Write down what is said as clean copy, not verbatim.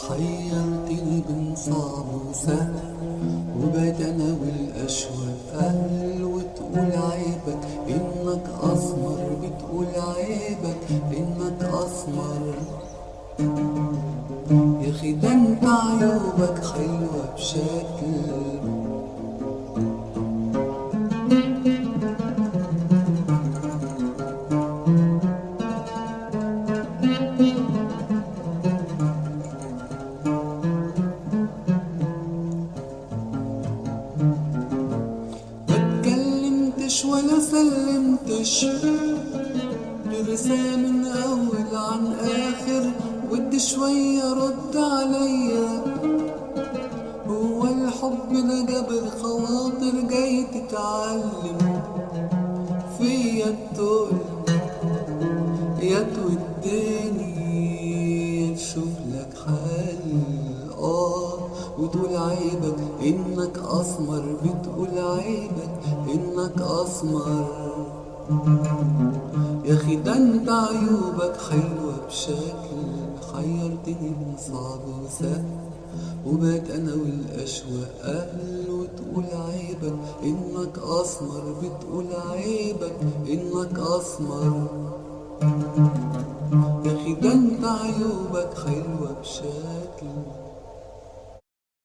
حيرتني بين صعب وسهل، وبقيت انا والاشواق اهل. وتقول عيبك انك اسمر، بتقول عيبك انك اسمر. يا اخي ده انت عيوبك حلوة بشكل. ولا سلمتش لرسالة من أول عن آخر. ودي شوية رد عليا، هو الحب ده جبر خواطر جاي تتعلم فيا التقل. يا توداني تشوف لك حل. وتقول عيبك انك اسمر، بتقول عيبك انك اسمر. يا اخي ده انت عيوبك حلوة بشكل. حيرتني من صعب وسهل، وبقيت انا والاشواق اهل. وتقول عيبك انك اسمر، بتقول عيبك انك اسمر. يا اخي ده انت عيوبك حلوة بشكل.